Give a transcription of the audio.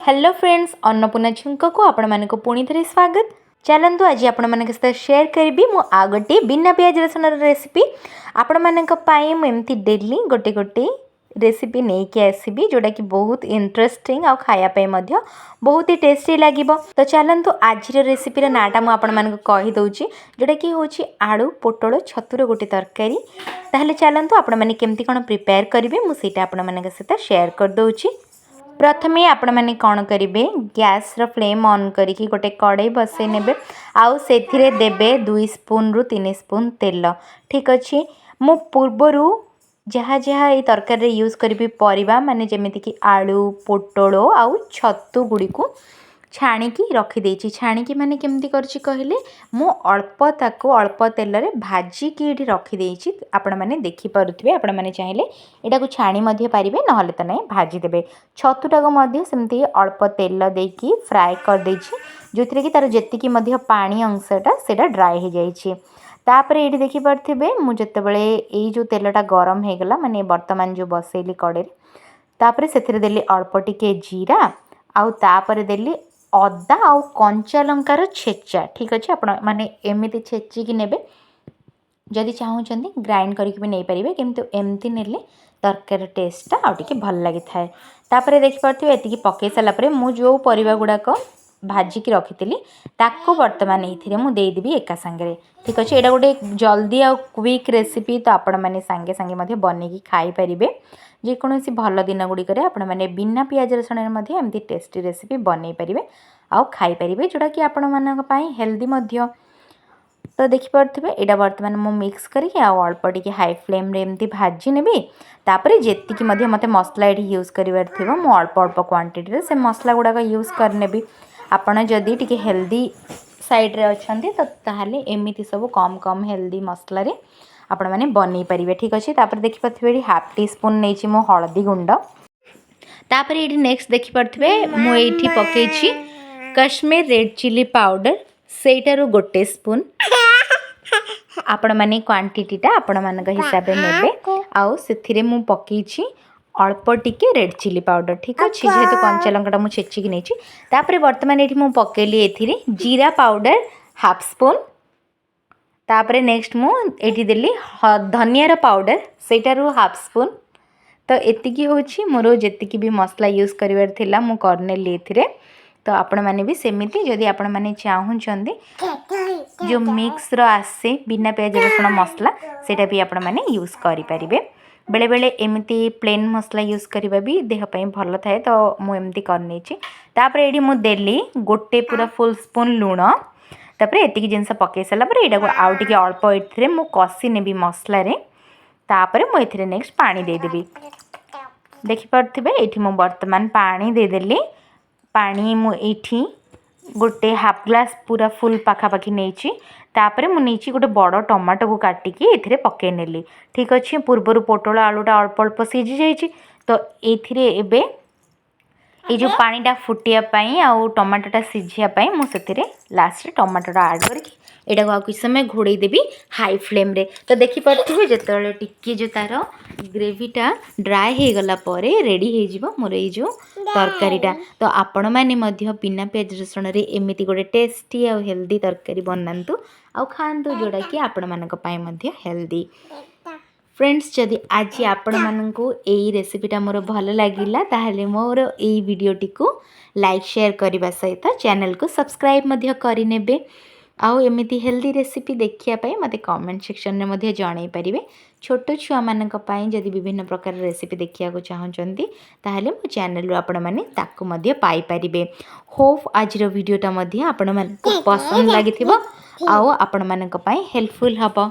Hello friends, Annapurna झुंक को आपण मानक पुणी थे स्वागत। चलतु आज आपण मानक सहित शेयर करी मु आ गोटे बिना प्याज रसुण रेसिपी आपण मानक पाई मु एमती डेली गोटे गोटे रेसिपी नहीं के आसबी जोटा कि बहुत इंटरेस्टिंग आ खाया पे मध्य बहुत ही टेस्टी लागिबो। तो चलतु आज रेसिपी नाटा मु आपण मानक कहि दउची जोटा कि होची आलू पोटल छतुर गोटे तरकारी। ताहले चलतु आपण माने केमती कोन प्रिपेयर करिवे मु सेटा आपण मानक सहित शेयर कर दउची। प्रथमे आपण मैंने कौन करेंगे गैस रो फ्लेम ऑन करिकी गोटे कड़े बसई नेबे आउ सेथिरे देबे 2 स्पून रु 3 स्पून तेल। ठीक अच्छे मु पूर्वरु जहाँ जहाँ ये तरकारी यूज करी परिबा माने जेमिति कि आलू पोटल आउ छतु गुड़ी को छाणिकी रखिदेची। छाणिकी माने केमती करछि कहले मु अल्प ताको अल्प तेल रे भाजिकी एठी रखिदेची। आपण माने देखि पारुथिबे, आपण माने चाहिले एटा को छाणी मध्ये पारिबे नहले त नै भाजी देबे। छतुटा को मध्ये सेमती अल्प तेल देकी फ्राई कर देछि जोथिरे कि तार जेतिकी मध्ये पानी अंशटा सेटा ड्राई हो जाइछि। तापरे एठी देखि पारथिबे मु जतेबेले एई जो तेलटा गरम हे गला माने वर्तमान जो बसेली कड़े तापरे सेथिरे देली अल्प टिके जीरा आउ तापरे देली अदा आउ कंचा लंकार छेचा। ठीक अच्छे आपण माने एमिति छेचिकी नेबे, जदि चाहूचंदी ग्राइंड करके भी नहीं पारिबे किंतु एमती नेले तरकारी टेस्टटा आउ टिके भल लागि थाए। तापरे देखि पारथिबे एतिकी पके सला परे मु जो परिबा गुडाक भाजिकी रखिथिली ताको वर्तमान एथिरे मु देई देबी एका संगे। ठीक अच्छे एटा गोटे जल्दी आउ क्विक रेसिपी, तो आपण माने संगे संगे मध्ये बनेकी खाई परिबे। जेकोसी भल दिन गुड़िक आपण मैंने बिना पियाज रसुण एमती टेस्टी रेसिपी बनई पारे आउ खाई पारे जोटा कि आपण मानी हेल्दी मध्य। तो देखिपे यहाँ बर्तमान मु मिक्स करके अल्प टिके हाई फ्लेम रे एमती भाजी नेबी। तापरे जेतिकी मते मसला ये यूज करार थी मु अल्प अल्प क्वांटिटी से मसला गुड़ाक यूज करनेबी। आपण जदि टिके हेल्दी साइड रे अछंती तो ताहले एमिति सब कम कम हेल्दी मसला रे आपण माने बनै परिबे। ठीक अच्छे तापर देखि पारथिबे हाफ टी स्पून नेछि मो हळदी गुंड। तापर एठी नेक्स्ट देखि पारथिबे मु एठी पकेछि कश्मीर रेड चिली पाउडर सेटारु गोटे स्पून। आपण माने क्वांटिटीटा आपण मानक हिसाब रे नेबे आउ सेथिरे मु पकेछि अल्प टिके रेड चिली पाउडर। ठीक अच्छे जेहेतु कंचा लंकाटा मु छेचिकी नेछि। तापर वर्तमान एठी मु पकेली एथिरे जीरा पाउडर हाफ स्पून। तापरे नेक्स्ट मु एठी देली धनियार पाउडर सेटारु हाफ स्पून। तो एतिकी होछि मोर जेतिकी भी मसला यूज करिवार थिला मु करनेली एथिरे। तो आपण माने भी सेमिति जदि आपण माने चाहुचंदी जो मिक्स रो आसे बिना प्याज रसुण मसला सेटा भी आपण माने यूज करि परिबे। बेले बेले एमिति प्लेन मसला यूज करिबा भी देह पई भलो थाए, तो मु एमिति करनेछि। तापरे एठी मु देली गोटे पूरा फुल स्पून लूण। तापरे एतिकी जिनस पके सला परे एटा को आउ टिके अल्प एथिरे मु कसी नेबी मसला रे। तापरे मु एथिरे नेक्स्ट पानी दे देबी। देखि पारथिबे एठी मु वर्तमान पानी दे देली। पानी मु एठी गोटे हाफ ग्लास पूरा फुल पाखा पाखी नेछि। तापरे मु नेछि गोटे बड़ टमाटो को काटिकी एथिरे पके नेली। ठीक अछि पूर्वरु पोटल आलूटा अल्प अल्प सिझी जाइछि। तो एथिरे एबे ये जो पानीटा फुटिया पाई आउ टमाटोटा सिझिया पाई मु सेतिरे लास्ट रे टमाटोटा ऐड करके एटा को किछ समय घोड़े देबी हाई फ्लेम रे। तो देखि पारथिबे जेतेबेले टिके जो तार ग्रेवीटा ड्राई हे गला परे रेडी हे जिवो मोर ए जो तरकारीटा। तो आपण माने मध्य बिना प्याज रसुण रे एमिति गोटे टेस्टी आ हेल्दी तरकारी बनांतु आ खांतु जोड़ा कि आपण मानक पाई मध्य हेल्दी। फ्रेंड्स जदि आज आपण मानकु एई रेसिपीटा मोर भल लागिला ताहले मोर एई वीडियोटी को लाइक शेयर करबा सहित चैनल को सब्सक्राइब मध्य करि नेबे। आउ एमिति हेल्दी रेसिपी देखिया पाई मते कमेंट सेक्शन रे मध्य जणाई परिबे। छोटो छुआ मानक पाई जदि विभिन्न प्रकार रेसिपी देखिया को चाहचंती ताहले मो चैनल रो आपण माने ताकू मध्य पाई परिबे। होप आज रो वीडियोटा मध्य आपण मानकु पसंद लागिथिबो आउ आपण मानक पाई हेल्पफुल हबो।